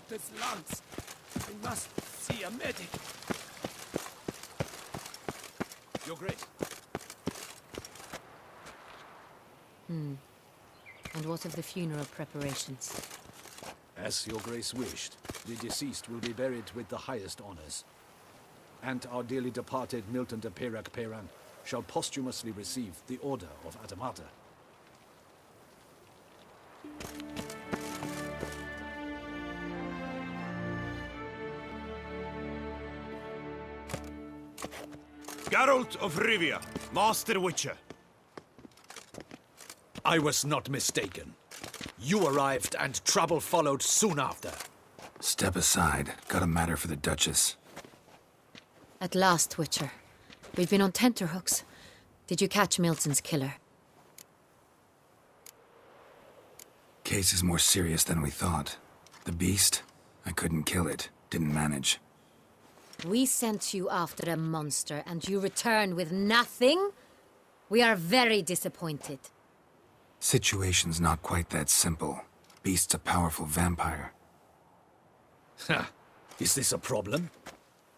Gottes Lands. I must see a medic. Your Grace. And what of the funeral preparations? As your Grace wished, the deceased will be buried with the highest honors. And our dearly departed Milton de Peyrac-Peyran shall posthumously receive the Order of Adamata. Geralt of Rivia, Master Witcher. I was not mistaken. You arrived and trouble followed soon after. Step aside. Got a matter for the Duchess. At last, Witcher. We've been on tenterhooks. Did you catch Milton's killer? Case is more serious than we thought. The beast? I couldn't kill it. Didn't manage. We sent you after a monster, and you return with nothing? We are very disappointed. Situation's not quite that simple. Beast's a powerful vampire. Ha! Is this a problem?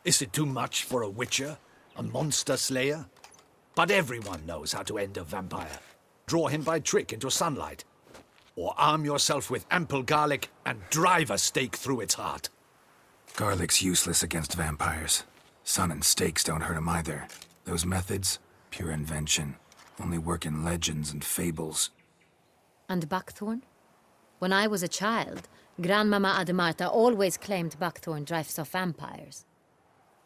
Is it too much for a witcher? A monster slayer? But everyone knows how to end a vampire. Draw him by trick into sunlight. Or arm yourself with ample garlic and drive a stake through its heart. Garlic's useless against vampires. Sun and stakes don't hurt him either. Those methods, pure invention. Only work in legends and fables. And buckthorn? When I was a child, Grandmama Adamata always claimed buckthorn drives off vampires.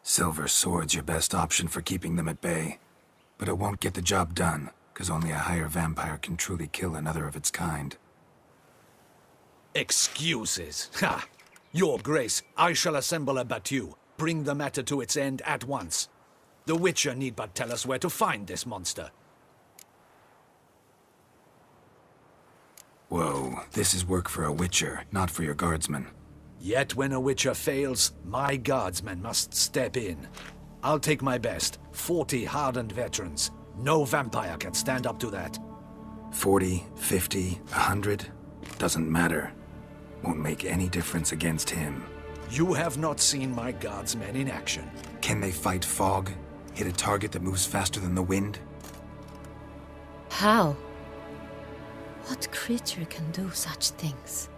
Silver sword's your best option for keeping them at bay. But it won't get the job done, because only a higher vampire can truly kill another of its kind. Excuses. Ha! Your Grace, I shall assemble a battue. Bring the matter to its end at once. The Witcher need but tell us where to find this monster. Whoa, this is work for a Witcher, not for your guardsmen. Yet when a Witcher fails, my guardsmen must step in. I'll take my best. 40 hardened veterans. No vampire can stand up to that. 40, 50, 100? Doesn't matter. Won't make any difference against him. You have not seen my guardsmen in action. Can they fight fog? Hit a target that moves faster than the wind? How? What creature can do such things?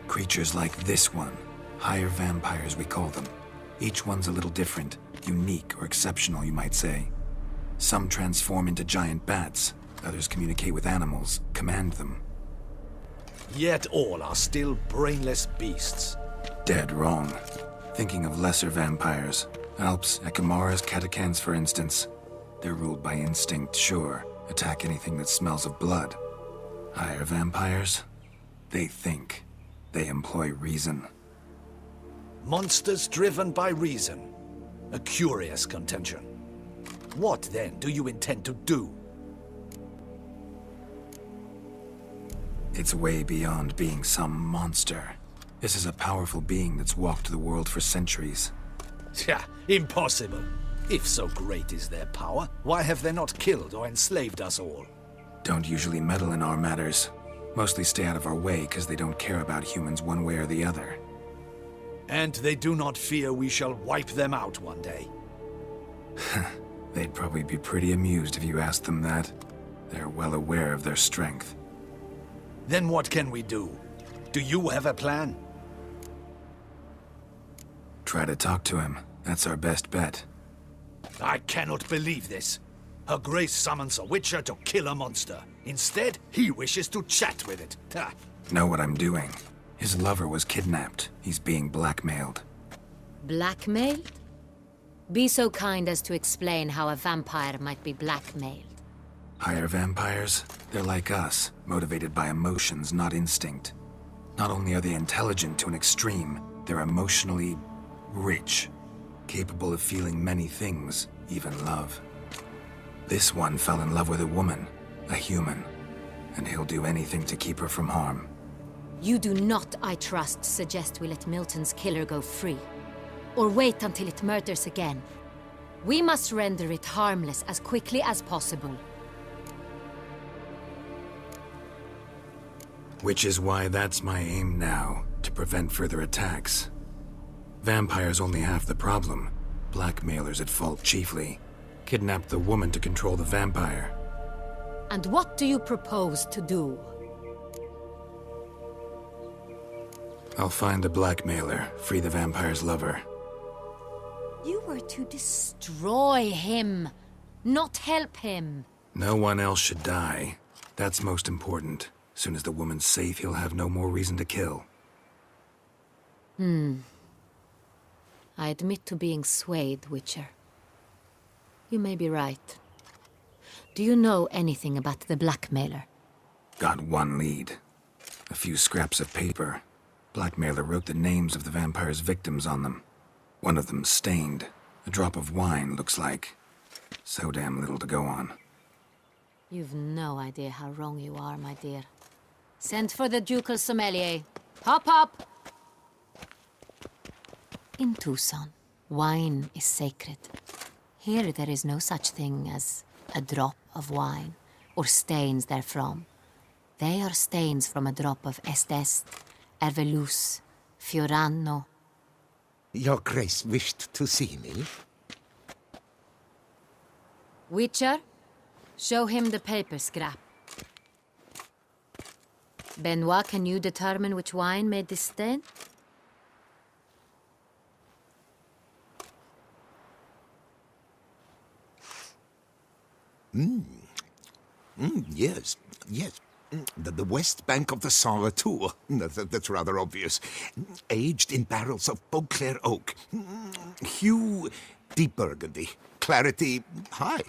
Creatures like this one. Higher vampires, we call them. Each one's a little different. Unique or exceptional, you might say. Some transform into giant bats. Others communicate with animals, command them. Yet all are still brainless beasts. Dead wrong. Thinking of lesser vampires. Alps, Ekamaras, Catacans, for instance. They're ruled by instinct, sure. Attack anything that smells of blood. Higher vampires? They think. They employ reason. Monsters driven by reason. A curious contention. What, then, do you intend to do? It's way beyond being some monster. This is a powerful being that's walked the world for centuries. Yeah, impossible. If so great is their power, why have they not killed or enslaved us all? Don't usually meddle in our matters. Mostly stay out of our way because they don't care about humans one way or the other. And they do not fear we shall wipe them out one day. They'd probably be pretty amused if you asked them that. They're well aware of their strength. Then what can we do? Do you have a plan? Try to talk to him. That's our best bet. I cannot believe this. Her Grace summons a Witcher to kill a monster. Instead, he wishes to chat with it. Ha. Know what I'm doing. His lover was kidnapped. He's being blackmailed. Blackmailed? Be so kind as to explain how a vampire might be blackmailed. Higher vampires? They're like us, motivated by emotions, not instinct. Not only are they intelligent to an extreme, they're emotionally rich. Capable of feeling many things, even love. This one fell in love with a woman, a human, and he'll do anything to keep her from harm. You do not, I trust, suggest we let Milton's killer go free. Or wait until it murders again. We must render it harmless as quickly as possible. Which is why that's my aim now. to prevent further attacks. Vampires only half the problem. Blackmailers at fault chiefly. Kidnapped the woman to control the vampire. And what do you propose to do? I'll find the blackmailer, free the vampire's lover. You were to destroy him, not help him. No one else should die. That's most important. Soon as the woman's safe, he'll have no more reason to kill. I admit to being swayed, Witcher. You may be right. Do you know anything about the blackmailer? Got one lead. A few scraps of paper. Blackmailer wrote the names of the vampire's victims on them. One of them stained. A drop of wine, looks like. So damn little to go on. You've no idea how wrong you are, my dear. Send for the ducal sommelier. Hop, hop! In Tucson, wine is sacred. Here there is no such thing as a drop of wine, or stains therefrom. They are stains from a drop of Est, Ervelus, Fiorano. Your Grace wished to see me? Witcher, show him the paper scrap. Benoit, can you determine which wine made this stain? Yes, yes. The west bank of the Saint Retour. That's rather obvious. Aged in barrels of Beauclair oak. Hue, deep burgundy. Clarity, high.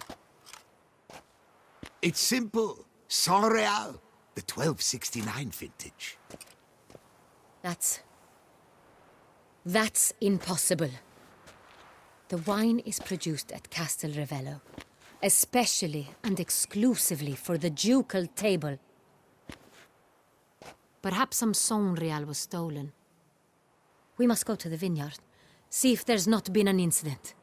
It's simple. Saint Real, the 1269 vintage. That's impossible. The wine is produced at Castel Ravello, especially and exclusively for the ducal table. Perhaps some Saint Real was stolen. We must go to the vineyard, see if there's not been an incident.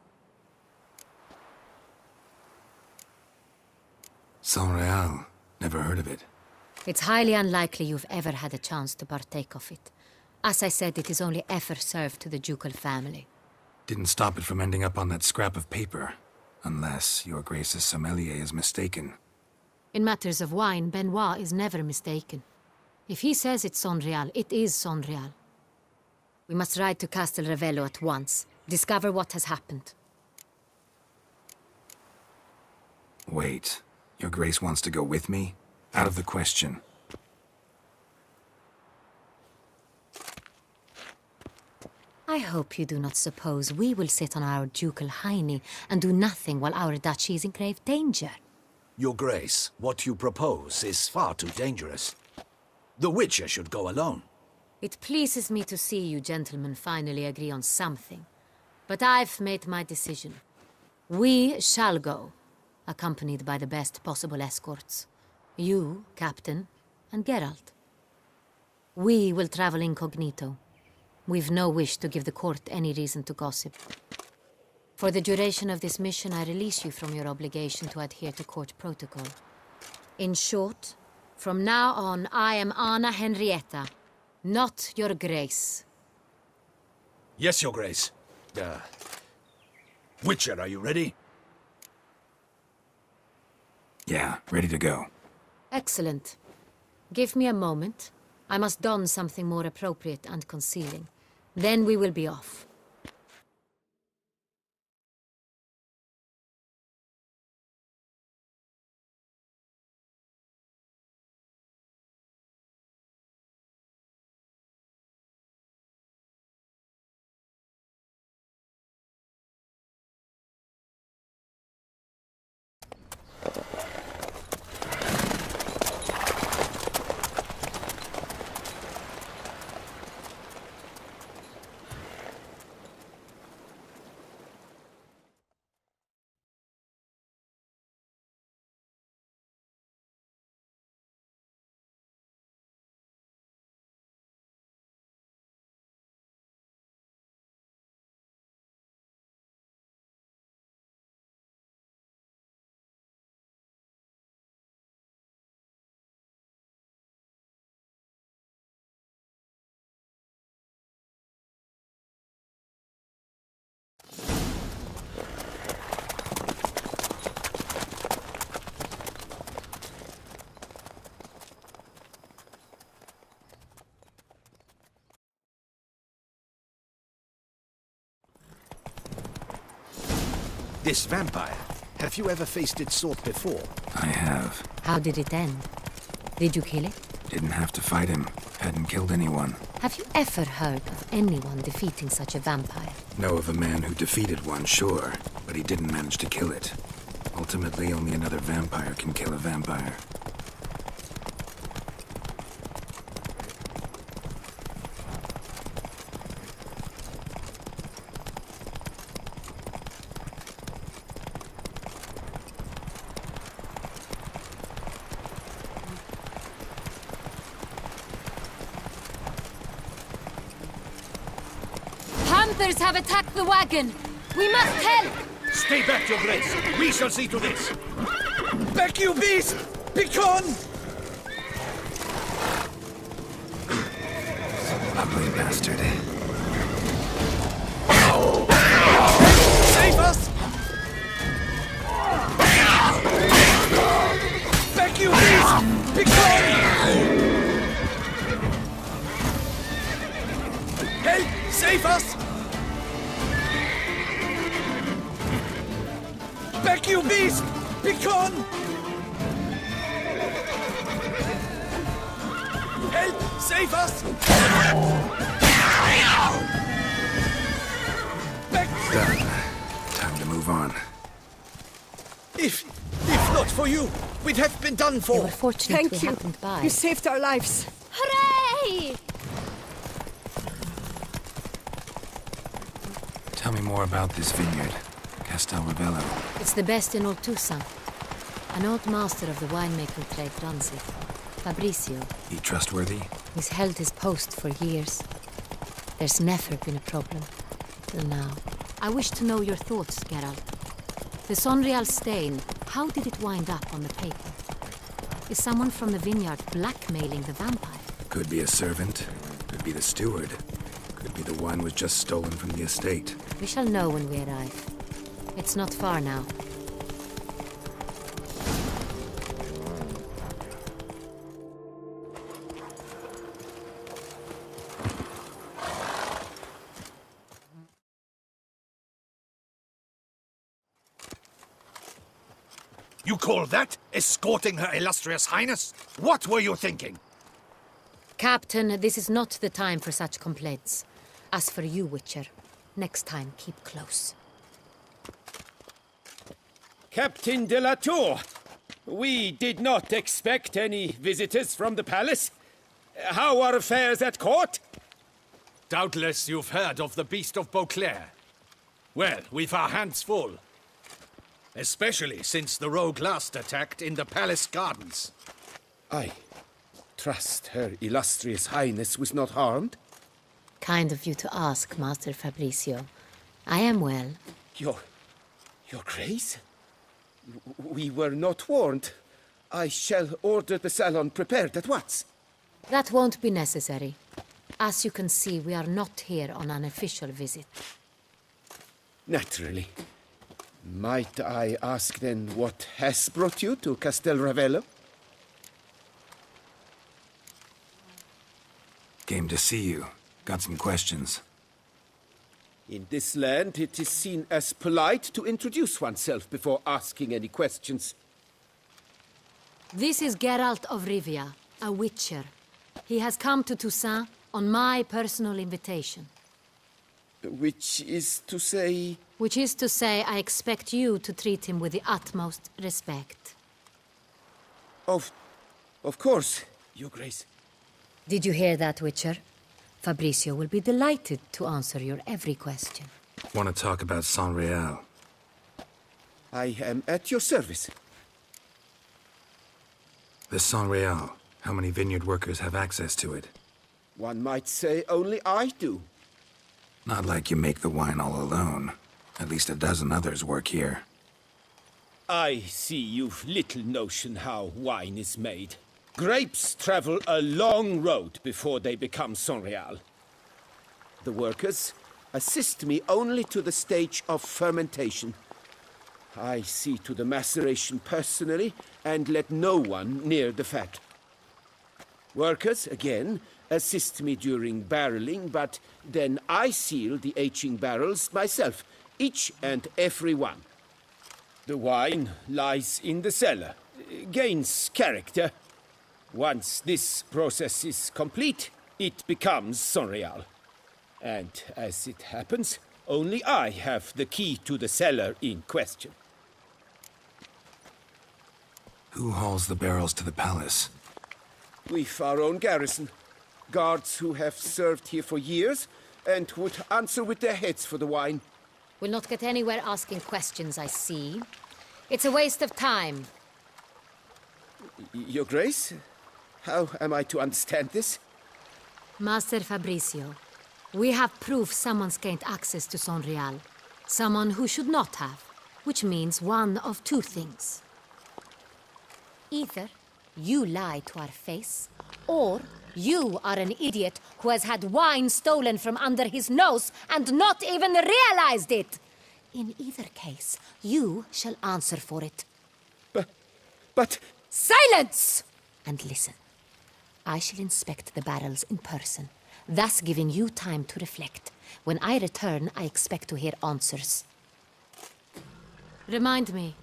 Saint Real. Never heard of it. It's highly unlikely you've ever had a chance to partake of it. As I said, it is only ever served to the ducal family. Didn't stop it from ending up on that scrap of paper. Unless your Grace's sommelier is mistaken. In matters of wine, Benoit is never mistaken. If he says it's Saint Real, it is Saint Real. We must ride to Castel Ravello at once. Discover what has happened. Wait. Your Grace wants to go with me? Out of the question. I hope you do not suppose we will sit on our ducal hiney and do nothing while our duchy is in grave danger. Your Grace, what you propose is far too dangerous. The Witcher should go alone. It pleases me to see you gentlemen finally agree on something. But I've made my decision. We shall go, accompanied by the best possible escorts. You, Captain, and Geralt. We will travel incognito. We've no wish to give the court any reason to gossip. For the duration of this mission, I release you from your obligation to adhere to court protocol. In short, from now on, I am Anna Henrietta, not your Grace. Yes, Your Grace. Witcher, are you ready? Yeah, ready to go. Excellent. Give me a moment. I must don something more appropriate and concealing. Then we will be off. This vampire, have you ever faced its sort before? I have. How did it end? Did you kill it? Didn't have to fight him. Hadn't killed anyone. Have you ever heard of anyone defeating such a vampire? Know of a man who defeated one, sure, but he didn't manage to kill it. Ultimately, only another vampire can kill a vampire. Hunters have attacked the wagon! We must help! Stay back, Your Grace. We shall see to this. Back, you beast! Begone! Ugly bastard. Save us! Back, you beast! Begone! Help! Save us! Back, you beast! Begone! Help! Save us! Back! Done. Time to move on. If not for you, we'd have been done They for. were fortunate Thank we you. happened by. You saved our lives. Hooray! Tell me more about this vineyard. Castel Ravello. It's the best in all Toussaint. An old master of the winemaking trade runs it. Fabrizio. He trustworthy? He's held his post for years. There's never been a problem. Till now. I wish to know your thoughts, Geralt. The Sonreal stain, how did it wind up on the paper? Is someone from the vineyard blackmailing the vampire? Could be a servant. Could be the steward. Could be the wine was just stolen from the estate. We shall know when we arrive. It's not far now. You call that escorting Her Illustrious Highness? What were you thinking? Captain, this is not the time for such complaints. As for you, Witcher, next time keep close. Captain de la Tour, we did not expect any visitors from the palace. How are affairs at court? Doubtless you've heard of the Beast of Beauclair. Well, we've our hands full. Especially since the rogue last attacked in the palace gardens. I trust Her Illustrious Highness was not harmed. Kind of you to ask, Master Fabrizio. I am well. Your Grace? We were not warned. I shall order the salon prepared at once. That won't be necessary. As you can see, we are not here on an official visit. Naturally. Might I ask then what has brought you to Castel Ravello? Came to see you. Got some questions. In this land, it is seen as polite to introduce oneself before asking any questions. This is Geralt of Rivia, a witcher. He has come to Toussaint on my personal invitation. Which is to say... Which is to say, I expect you to treat him with the utmost respect. Of course, Your Grace. Did you hear that, Witcher? Fabrizio will be delighted to answer your every question. Want to talk about Sonreal? I am at your service. The Sonreal. How many vineyard workers have access to it? One might say only I do. Not like you make the wine all alone. At least a dozen others work here. I see you've little notion how wine is made. Grapes travel a long road before they become Sonreal. The workers assist me only to the stage of fermentation. I see to the maceration personally and let no one near the fat. Workers, again, assist me during barreling, but then I seal the aging barrels myself, each and every one. The wine lies in the cellar, gains character. Once this process is complete, it becomes Sonreal. And as it happens, only I have the key to the cellar in question. Who hauls the barrels to the palace? We've our own garrison. Guards who have served here for years and would answer with their heads for the wine. We'll not get anywhere asking questions, I see. It's a waste of time. Your Grace? How am I to understand this? Master Fabricio, we have proof someone's gained access to Sonreal. Someone who should not have. Which means one of two things. Either you lie to our face, or you are an idiot who has had wine stolen from under his nose and not even realized it. In either case, you shall answer for it. But... Silence! And listen. I shall inspect the barrels in person, thus giving you time to reflect. When I return, I expect to hear answers. Remind me,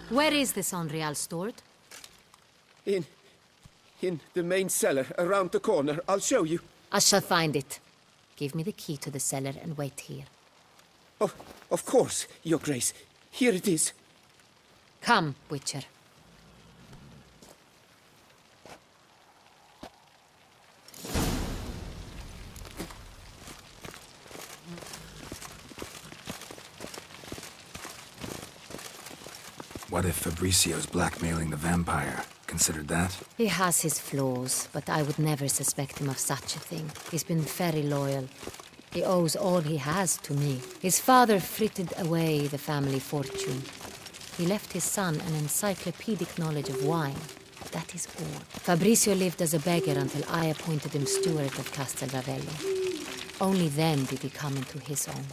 where is the Sonreal stored? In the main cellar, around the corner. I'll show you. I shall find it. Give me the key to the cellar and wait here. Oh, of course, Your Grace. Here it is. Come, Witcher. What if Fabricio's blackmailing the vampire? Considered that? He has his flaws, but I would never suspect him of such a thing. He's been very loyal. He owes all he has to me. His father frittered away the family fortune. He left his son an encyclopedic knowledge of wine. That is all. Fabricio lived as a beggar until I appointed him steward of Castel Ravello. Only then did he come into his own.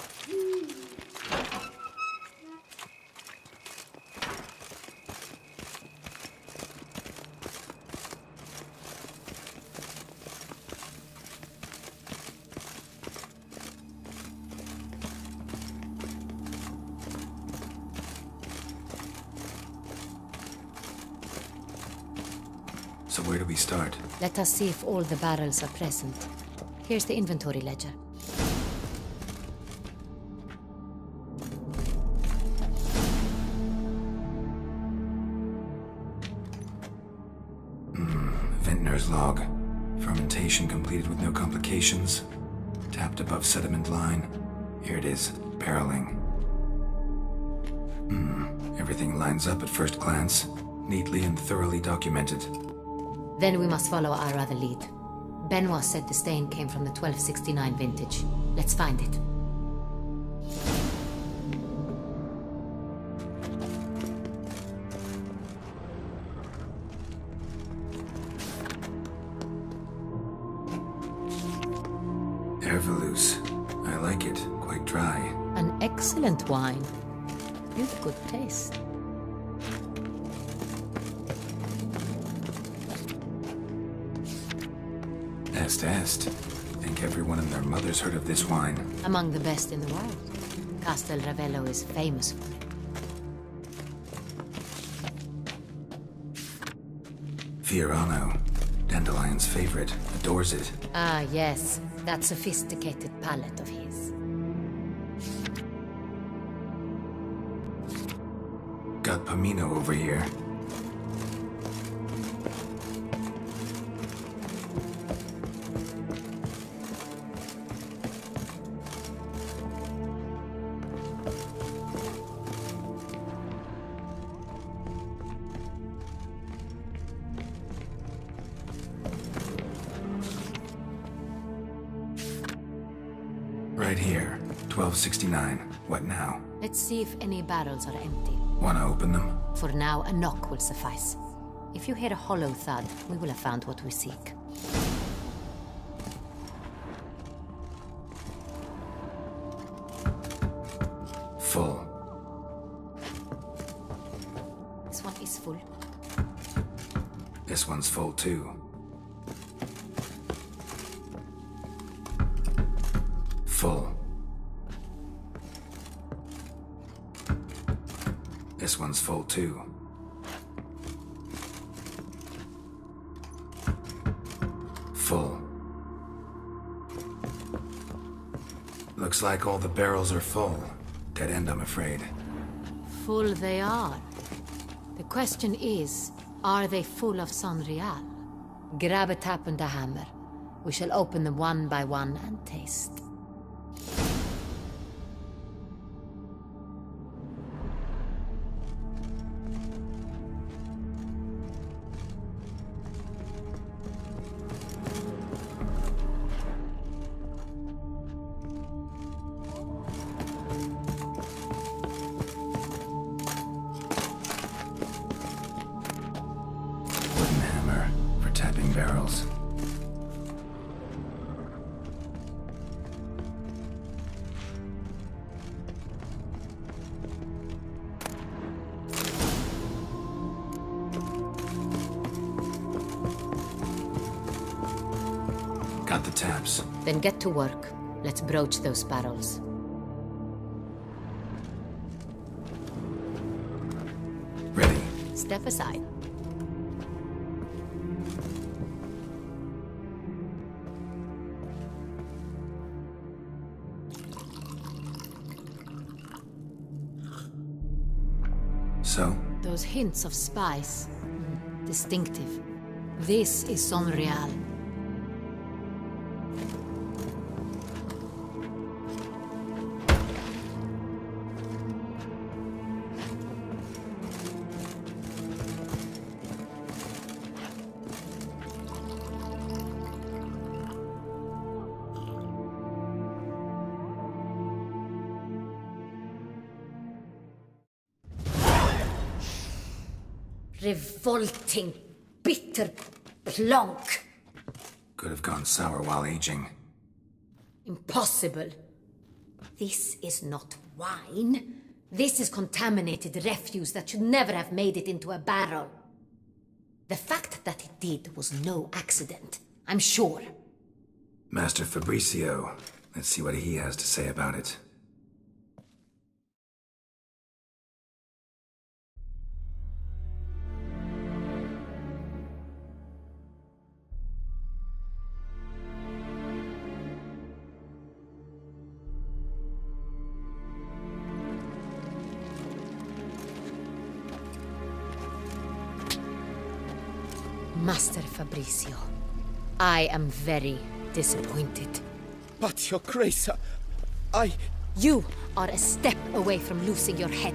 So where do we start? Let us see if all the barrels are present. Here's the inventory ledger. Vintner's log. Fermentation completed with no complications. Tapped above sediment line. Here it is. Barreling. Everything lines up at first glance. Neatly and thoroughly documented. Then we must follow our other lead. Benoit said the stain came from the 1269 vintage. Let's find it. Herveloos. I like it. Quite dry. An excellent wine. You've good taste. Est. Think everyone and their mother's heard of this wine. Among the best in the world. Castel Ravello is famous for it. Fiorano. Dandelion's favorite. Adores it. Ah, yes. That sophisticated palate of his. Got Pomino over here. Right here. 1269. What now? Let's see if any barrels are empty. Wanna open them? For now, a knock will suffice. If you hear a hollow thud, we will have found what we seek. Full. This one is full. This one's full too. Full. This this one's full too. Full. Looks like all the barrels are full. Dead end, I'm afraid. Full they are. The question is, are they full of Sonreal? Grab a tap and a hammer. We shall open them one by one and taste. Barrels. Got the taps. Then get to work. Let's broach those barrels. Ready. Step aside. So? Those hints of spice. Distinctive. This is Sonreal. Revolting, bitter plonk. Could have gone sour while aging. Impossible. This is not wine. This is contaminated refuse that should never have made it into a barrel. The fact that it did was no accident, I'm sure. Master Fabricio. Let's see what he has to say about it. Master Fabricio, I am very disappointed. But, Your Grace, You are a step away from losing your head.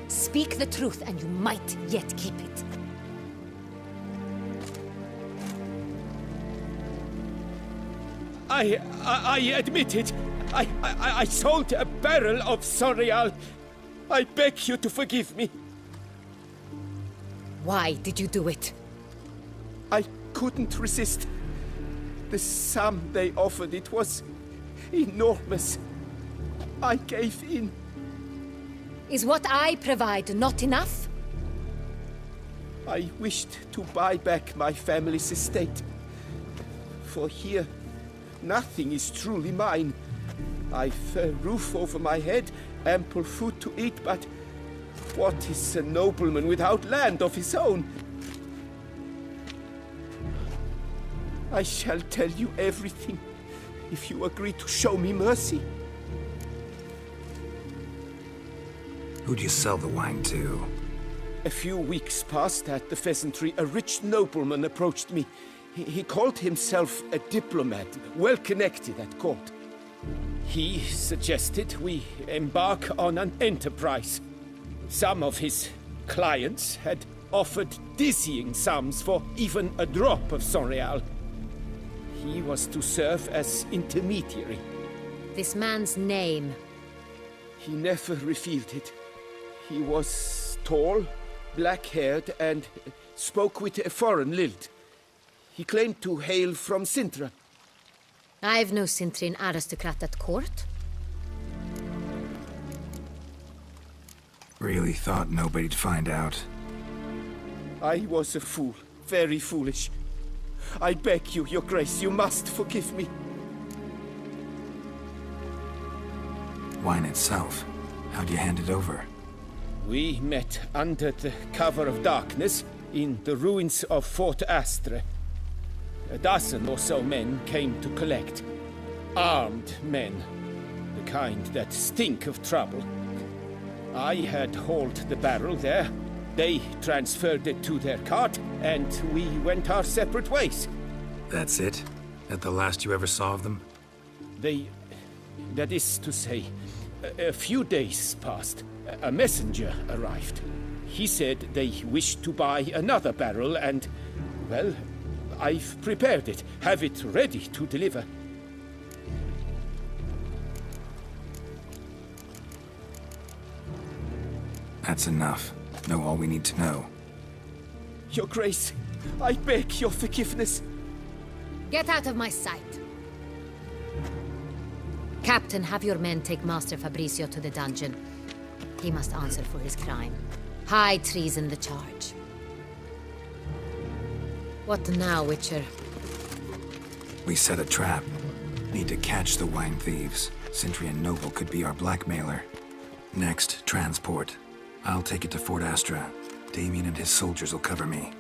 Speak the truth and you might yet keep it. I admit it. I sold a barrel of Sonreal. I beg you to forgive me. Why did you do it? I couldn't resist. The sum they offered, it was enormous. I gave in. Is what I provide not enough? I wished to buy back my family's estate. For here, nothing is truly mine. I've a roof over my head, ample food to eat, but what is a nobleman without land of his own? I shall tell you everything, if you agree to show me mercy. Who'd you sell the wine to? A few weeks past at the pheasantry, a rich nobleman approached me. He called himself a diplomat, well connected at court. He suggested we embark on an enterprise. Some of his clients had offered dizzying sums for even a drop of Sonreal. He was to serve as intermediary. This man's name? He never revealed it. He was tall, black-haired, and spoke with a foreign lilt. He claimed to hail from Sintra. I've no Sintrin aristocrat at court. Really thought nobody'd find out. I was a fool, very foolish. I beg you, Your Grace, you must forgive me. Wine itself, how'd you hand it over? We met under the cover of darkness in the ruins of Fort Astre. A dozen or so men came to collect. Armed men. The kind that stink of trouble. I had hauled the barrel there. They transferred it to their cart, and we went our separate ways. That's it? That the last you ever saw of them? That is to say, a few days passed. A messenger arrived. He said they wished to buy another barrel and, well, I've prepared it. Have it ready to deliver. That's enough. Know all we need to know. Your Grace, I beg your forgiveness. Get out of my sight. Captain, have your men take Master Fabrizio to the dungeon. He must answer for his crime. High treason the charge. What now, Witcher? We set a trap. Need to catch the wine thieves. Sentry and Noble could be our blackmailer. Next, transport. I'll take it to Fort Astra. Damien and his soldiers will cover me.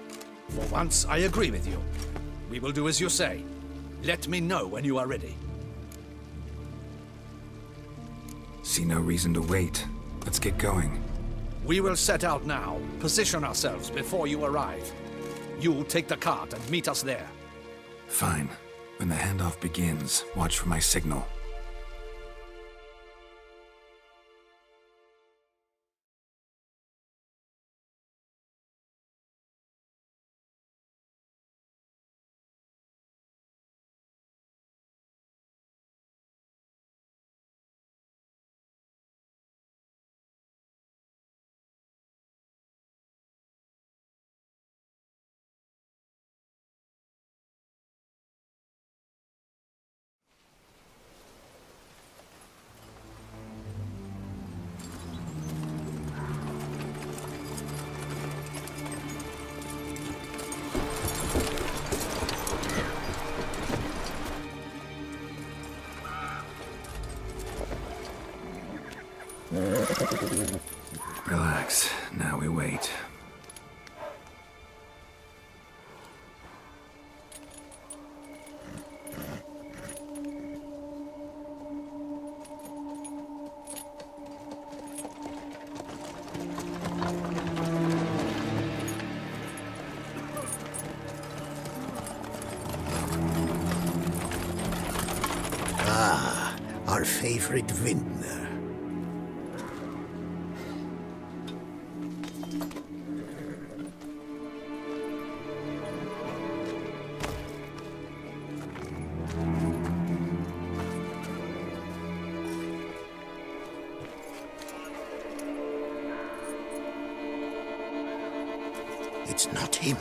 For once, I agree with you. We will do as you say. Let me know when you are ready. See no reason to wait. Let's get going. We will set out now. Position ourselves before you arrive. You take the cart and meet us there. Fine. When the handoff begins, watch for my signal. Relax. Now we wait. Ah, our favorite vintner. It's not him.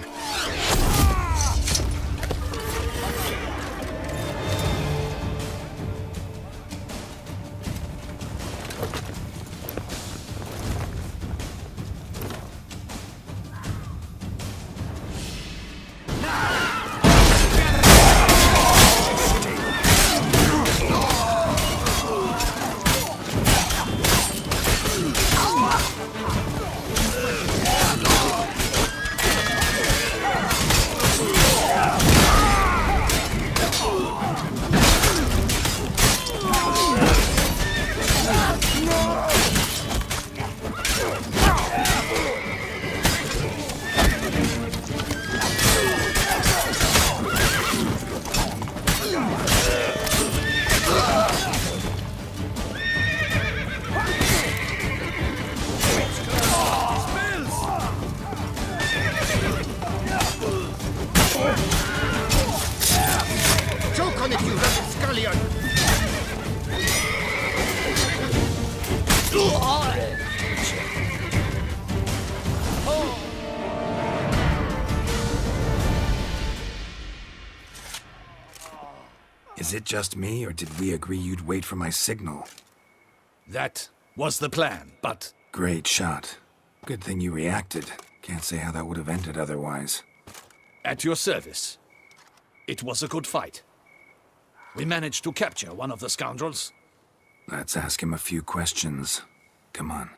Is it just me, or did we agree you'd wait for my signal? That was the plan, but... Great shot. Good thing you reacted. Can't say how that would have ended otherwise. At your service. It was a good fight. We managed to capture one of the scoundrels. Let's ask him a few questions. Come on.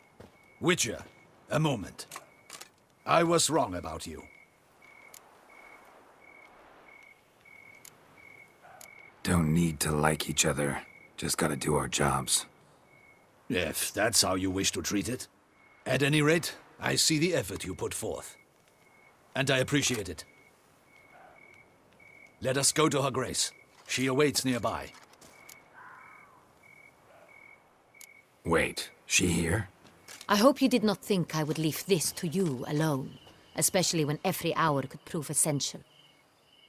Witcher, A moment. I was wrong about you. Don't need to like each other. Just gotta do our jobs. If that's how you wish to treat it. At any rate, I see the effort you put forth. And I appreciate it. Let us go to Her Grace. She awaits nearby. Wait, she here? I hope you did not think I would leave this to you alone, especially when every hour could prove essential.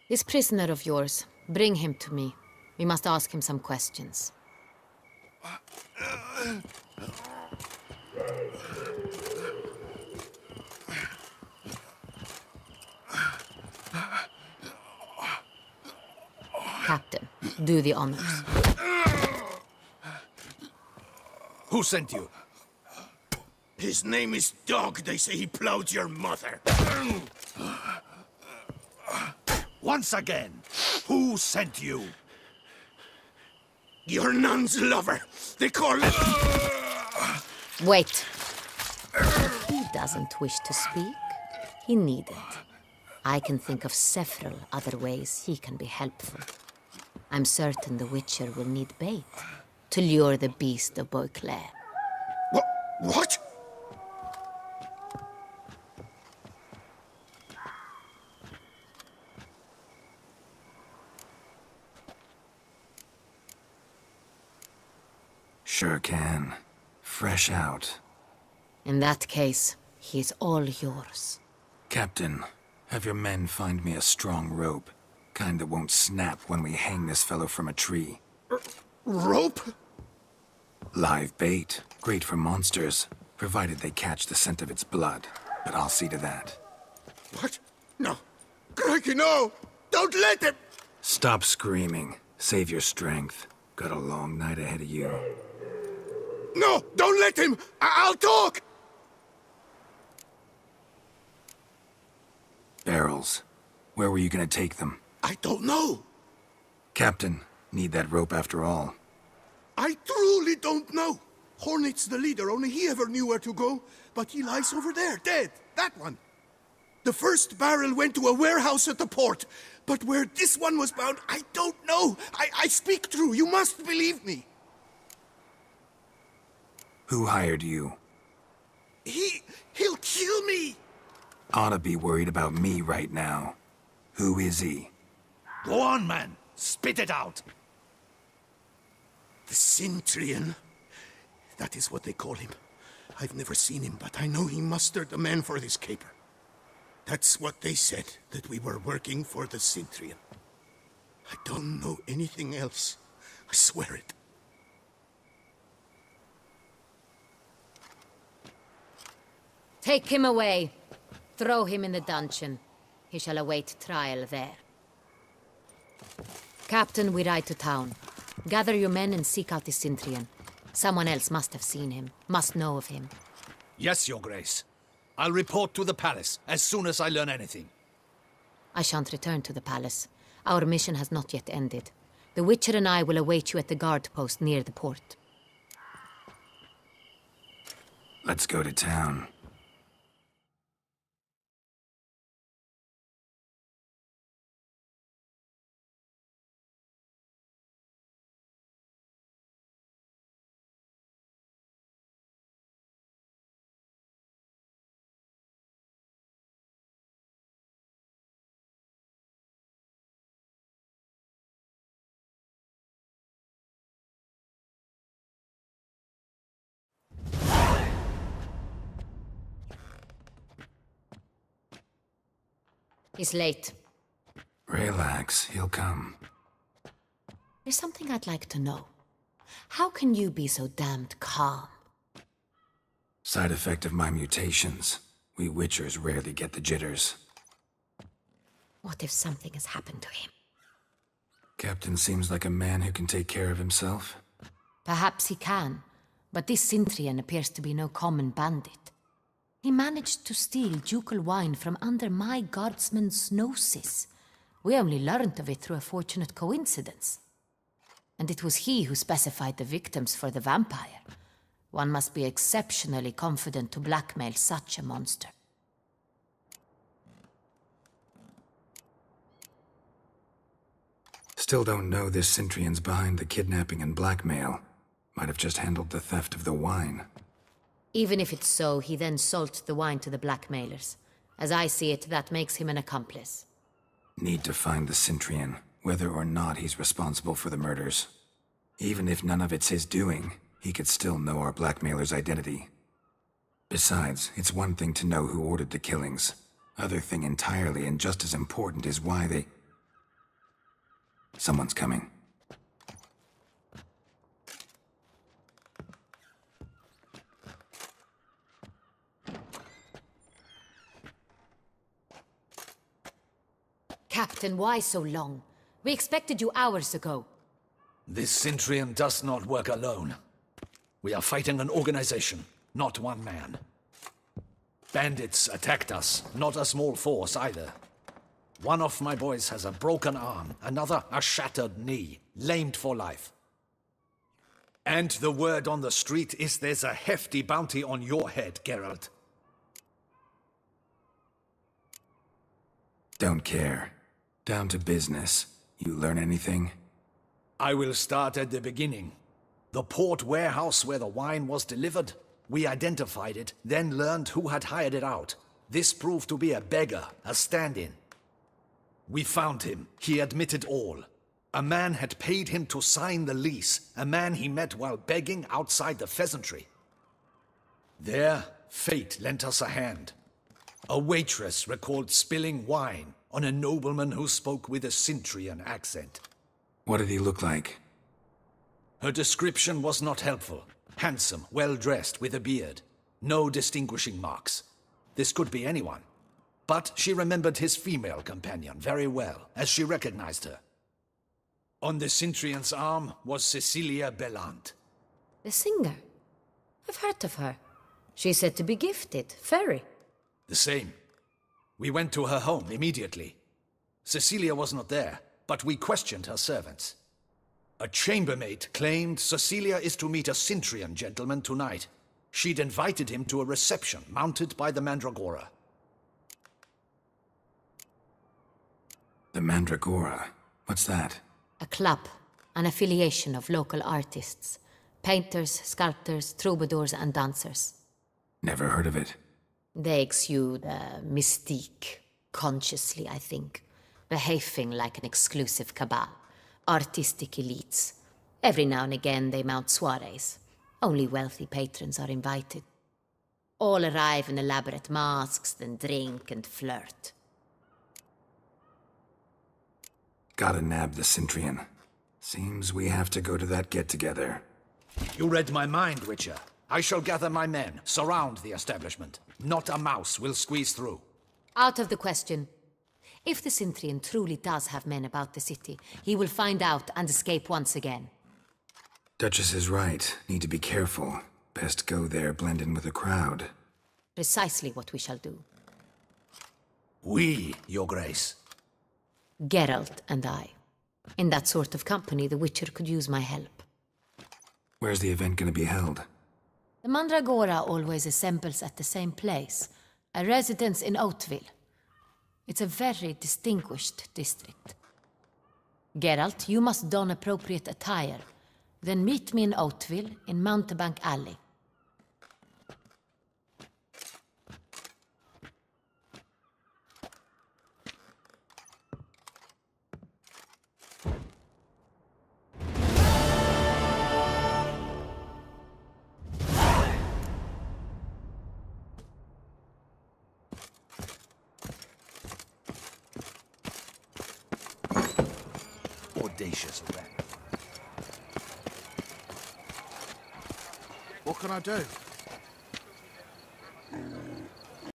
This prisoner of yours, bring him to me. We must ask him some questions. Captain, do the honors. Who sent you? His name is Dog. They say he plowed your mother. Once again, who sent you? Your nun's lover. They call it... Wait. He doesn't wish to speak. He needn't. I can think of several other ways he can be helpful. I'm certain the Witcher will need bait to lure the beast of Beauclair. What? Sure can. Fresh out. In that case, he is all yours. Captain, have your men find me a strong rope. Kind that won't snap when we hang this fellow from a tree. Rope? Live bait. Great for monsters, provided they catch the scent of its blood. But I'll see to that. What? No. Crikey, no! Don't let him! Stop screaming. Save your strength. Got a long night ahead of you. No! Don't let him! I'll talk! Barrels. Where were you gonna take them? I don't know. Captain, need that rope after all. I truly don't know. Hornet's the leader, only he ever knew where to go. But he lies over there, dead. That one. The first barrel went to a warehouse at the port. But where this one was bound, I don't know. I speak true. You must believe me. Who hired you? He'll kill me. Oughta be worried about me right now. Who is he? Go on, man. Spit it out. The Cintrian. That is what they call him. I've never seen him, but I know he mustered the men for this caper. That's what they said, that we were working for the Cintrian. I don't know anything else. I swear it. Take him away. Throw him in the dungeon. He shall await trial there. Captain, we ride to town. Gather your men and seek out the Cintrian. Someone else must have seen him, must know of him. Yes, Your Grace. I'll report to the palace as soon as I learn anything. I shan't return to the palace. Our mission has not yet ended. The Witcher and I will await you at the guard post near the port. Let's go to town. He's late. Relax, he'll come. There's something I'd like to know. How can you be so damned calm? Side effect of my mutations. We Witchers rarely get the jitters. What if something has happened to him? Captain seems like a man who can take care of himself. Perhaps he can, but this Cintrian appears to be no common bandit. He managed to steal ducal wine from under my guardsman's noses. We only learned of it through a fortunate coincidence. And it was he who specified the victims for the vampire. One must be exceptionally confident to blackmail such a monster. Still don't know this Centrion's behind the kidnapping and blackmail. Might have just handled the theft of the wine. Even if it's so, he then sold the wine to the blackmailers. As I see it, that makes him an accomplice. Need to find the Centrion, whether or not he's responsible for the murders. Even if none of it's his doing, he could still know our blackmailer's identity. Besides, it's one thing to know who ordered the killings. Other thing entirely, and just as important, is why they... Someone's coming. Captain, why so long? We expected you hours ago. This Centrion does not work alone. We are fighting an organization, not one man. Bandits attacked us, not a small force either. One of my boys has a broken arm, another a shattered knee, lamed for life. And the word on the street is there's a hefty bounty on your head, Geralt. Don't care. Down to business. You learn anything? I will start at the beginning. The port warehouse where the wine was delivered. We identified it, then learned who had hired it out. This proved to be a beggar, a stand-in. We found him. He admitted all. A man had paid him to sign the lease, a man he met while begging outside the pheasantry. There, fate lent us a hand. A waitress recalled spilling wine on a nobleman who spoke with a Centrion accent. What did he look like? Her description was not helpful. Handsome, well-dressed, with a beard. No distinguishing marks. This could be anyone. But she remembered his female companion very well, as she recognized her. On the Centrion's arm was Cecilia Bellant. The singer? I've heard of her. She's said to be gifted, very. The same. We went to her home immediately. Cecilia was not there, but we questioned her servants. A chambermaid claimed Cecilia is to meet a Centrion gentleman tonight. She'd invited him to a reception mounted by the Mandragora. The Mandragora? What's that? A club, an affiliation of local artists. Painters, sculptors, troubadours and dancers. Never heard of it. They exude mystique, consciously, I think. Behaving like an exclusive cabal. Artistic elites. Every now and again they mount soirees. Only wealthy patrons are invited. All arrive in elaborate masks, then drink and flirt. Gotta nab the Centrion. Seems we have to go to that get-together. You read my mind, Witcher. I shall gather my men, surround the establishment. Not a mouse will squeeze through. Out of the question. If the Centrion truly does have men about the city, he will find out and escape once again. Duchess is right. Need to be careful. Best go there, blend in with the crowd. Precisely what we shall do. We, Your Grace. Geralt and I. In that sort of company, the Witcher could use my help. Where's the event gonna be held? The Mandragora always assembles at the same place, a residence in Oatville. It's a very distinguished district. Geralt, you must don appropriate attire. Then meet me in Oatville, in Mountebank Alley. Audacious rat. What can I do?